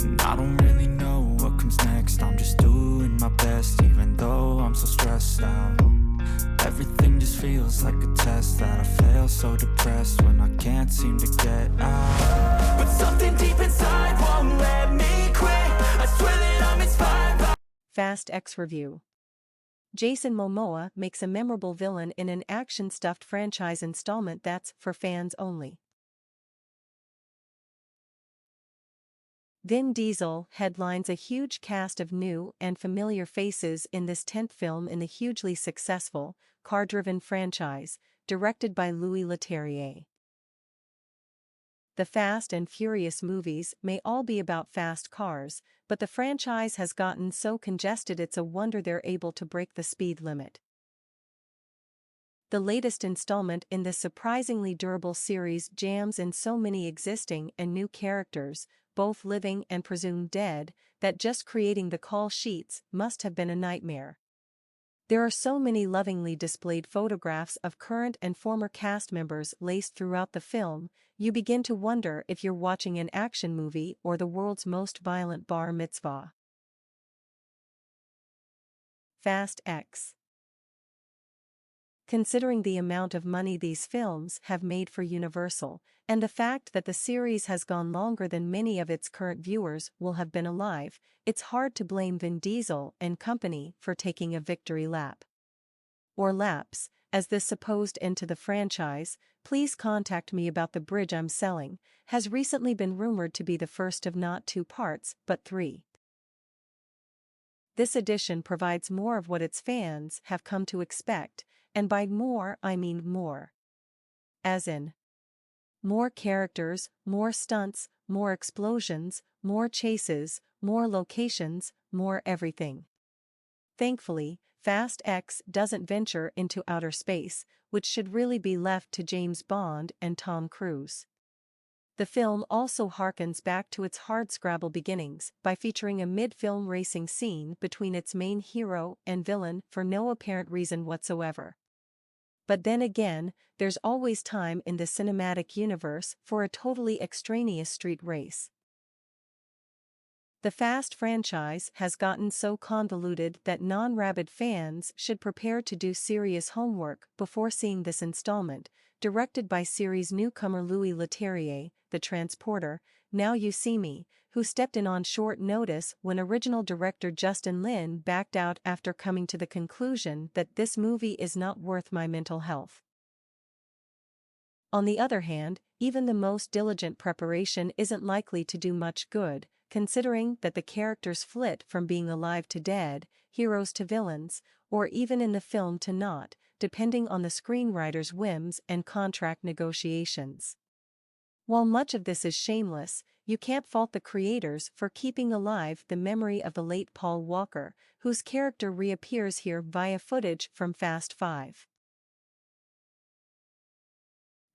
And I don't really know what comes next. I'm just doing my best, even though I'm so stressed out. Everything just feels like a test that I fail, so depressed when I can't seem to get out. But something deep inside won't let me quit. I swear that I'm inspired by Fast X Review. Jason Momoa makes a memorable villain in an action-stuffed franchise installment that's for fans only. Vin Diesel headlines a huge cast of new and familiar faces in this 10th film in the hugely successful, car-driven franchise, directed by Leterrier. The Fast and Furious movies may all be about fast cars, but the franchise has gotten so congested it's a wonder they're able to break the speed limit. The latest installment in this surprisingly durable series jams in so many existing and new characters, both living and presumed dead, that just creating the call sheets must have been a nightmare. There are so many lovingly displayed photographs of current and former cast members laced throughout the film, you begin to wonder if you're watching an action movie or the world's most violent bar mitzvah. Fast X. Considering the amount of money these films have made for Universal, and the fact that the series has gone longer than many of its current viewers will have been alive, it's hard to blame Vin Diesel and company for taking a victory lap. Or laps, as this supposed end to the franchise, please contact me about the bridge I'm selling, has recently been rumored to be the first of not 2 parts, but 3. This edition provides more of what its fans have come to expect, and by more I mean more. As in, more characters, more stunts, more explosions, more chases, more locations, more everything. Thankfully, Fast X doesn't venture into outer space, which should really be left to James Bond and Tom Cruise. The film also harkens back to its hardscrabble beginnings by featuring a mid-film racing scene between its main hero and villain for no apparent reason whatsoever. But then again, there's always time in the cinematic universe for a totally extraneous street race. The Fast franchise has gotten so convoluted that non-rabid fans should prepare to do serious homework before seeing this installment, directed by series newcomer Leterrier, the transporter, Now You See Me, who stepped in on short notice when original director Justin Lin backed out after coming to the conclusion that this movie is not worth my mental health. On the other hand, even the most diligent preparation isn't likely to do much good, considering that the characters flit from being alive to dead, heroes to villains, or even in the film to not, depending on the screenwriter's whims and contract negotiations. While much of this is shameless, you can't fault the creators for keeping alive the memory of the late Paul Walker, whose character reappears here via footage from Fast 5.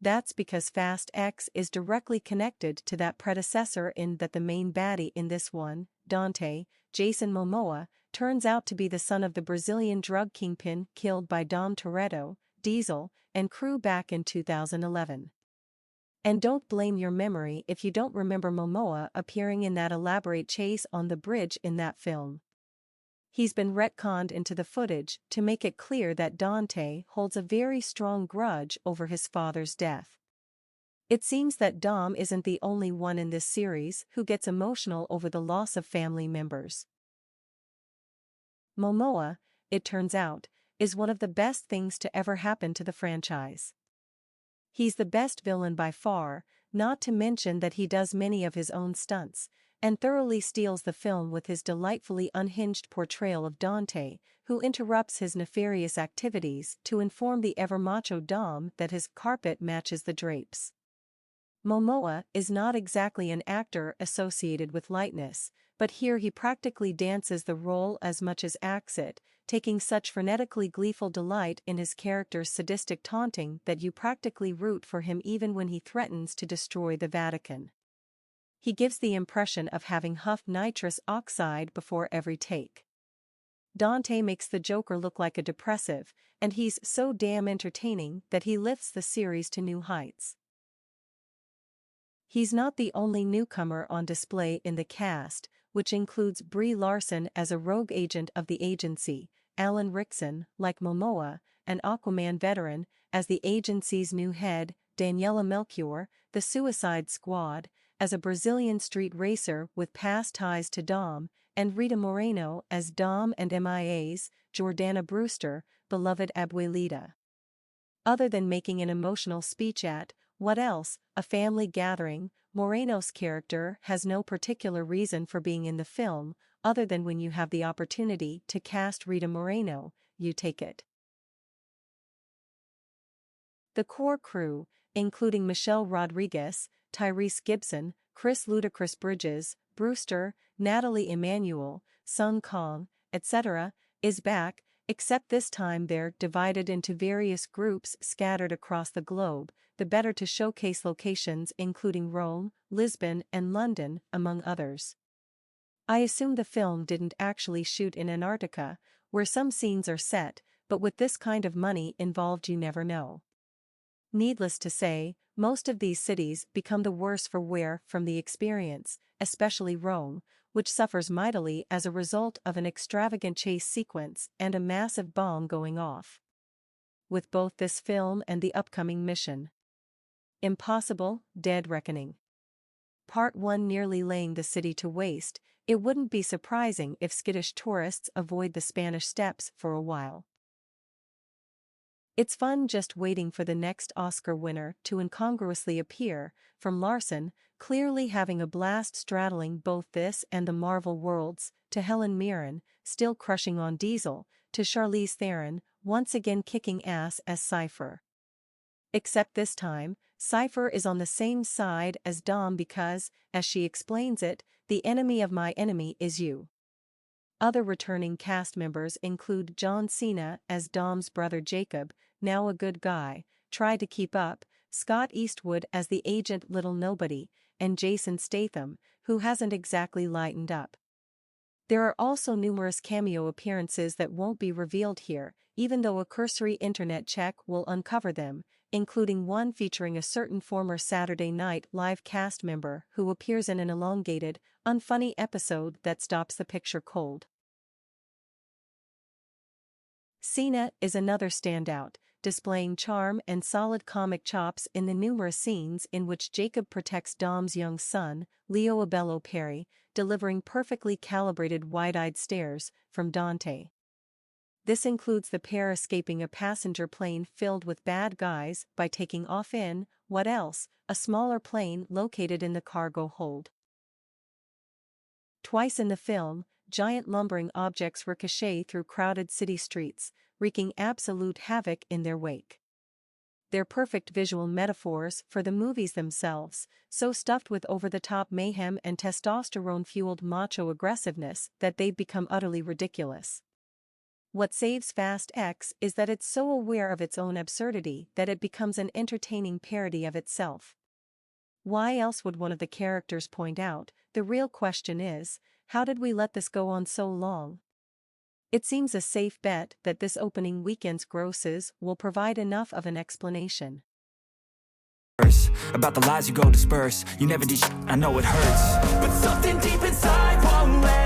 That's because Fast X is directly connected to that predecessor in that the main baddie in this one, Dante, Jason Momoa, turns out to be the son of the Brazilian drug kingpin killed by Dom Toretto, Diesel, and crew back in 2011. And don't blame your memory if you don't remember Momoa appearing in that elaborate chase on the bridge in that film. He's been retconned into the footage to make it clear that Dante holds a very strong grudge over his father's death. It seems that Dom isn't the only one in this series who gets emotional over the loss of family members. Momoa, it turns out, is one of the best things to ever happen to the franchise. He's the best villain by far, not to mention that he does many of his own stunts, and thoroughly steals the film with his delightfully unhinged portrayal of Dante, who interrupts his nefarious activities to inform the ever-macho Dom that his carpet matches the drapes. Momoa is not exactly an actor associated with lightness, but here he practically dances the role as much as acts it, taking such frenetically gleeful delight in his character's sadistic taunting that you practically root for him even when he threatens to destroy the Vatican. He gives the impression of having huffed nitrous oxide before every take. Dante makes the Joker look like a depressive, and he's so damn entertaining that he lifts the series to new heights. He's not the only newcomer on display in the cast, which includes Brie Larson as a rogue agent of the agency, Alan Ritchson, like Momoa, an Aquaman veteran, as the agency's new head, Daniela Melchior, the Suicide Squad, as a Brazilian street racer with past ties to Dom, and Rita Moreno as Dom and MIA's, Jordana Brewster, beloved abuelita. Other than making an emotional speech at, what else, a family gathering, Moreno's character has no particular reason for being in the film, other than when you have the opportunity to cast Rita Moreno, you take it. The core crew, including Michelle Rodriguez, Tyrese Gibson, Chris Ludacris Bridges, Brewster, Nathalie Emmanuel, Sung Kang, etc., is back, except this time they're divided into various groups scattered across the globe, the better to showcase locations including Rome, Lisbon, and London, among others. I assume the film didn't actually shoot in Antarctica, where some scenes are set, but with this kind of money involved you never know. Needless to say, most of these cities become the worse for wear from the experience, especially Rome, which suffers mightily as a result of an extravagant chase sequence and a massive bomb going off. With both this film and the upcoming Mission Impossible, Dead Reckoning Part 1 nearly laying the city to waste, it wouldn't be surprising if skittish tourists avoid the Spanish Steps for a while. It's fun just waiting for the next Oscar winner to incongruously appear, from Larson, clearly having a blast straddling both this and the Marvel worlds, to Helen Mirren, still crushing on Diesel, to Charlize Theron, once again kicking ass as Cypher. Except this time, Cypher is on the same side as Dom because, as she explains it, the enemy of my enemy is you. Other returning cast members include John Cena as Dom's brother Jacob, now a good guy, tried to keep up, Scott Eastwood as the agent Little Nobody, and Jason Statham, who hasn't exactly lightened up. There are also numerous cameo appearances that won't be revealed here, even though a cursory internet check will uncover them, including one featuring a certain former Saturday Night Live cast member who appears in an elongated, unfunny episode that stops the picture cold. Cena is another standout, displaying charm and solid comic chops in the numerous scenes in which Jacob protects Dom's young son, Leo Abello Perry, delivering perfectly calibrated wide-eyed stares from Dante. This includes the pair escaping a passenger plane filled with bad guys by taking off in, what else, a smaller plane located in the cargo hold. Twice in the film, giant lumbering objects ricochet through crowded city streets, wreaking absolute havoc in their wake. They're perfect visual metaphors for the movies themselves, so stuffed with over-the-top mayhem and testosterone-fueled macho aggressiveness that they've become utterly ridiculous. What saves Fast X is that it's so aware of its own absurdity that it becomes an entertaining parody of itself. Why else would one of the characters point out, the real question is, how did we let this go on so long? It seems a safe bet that this opening weekend's grosses will provide enough of an explanation. About the lies you go disperse, you never did I know it hurts, but something deep inside won't let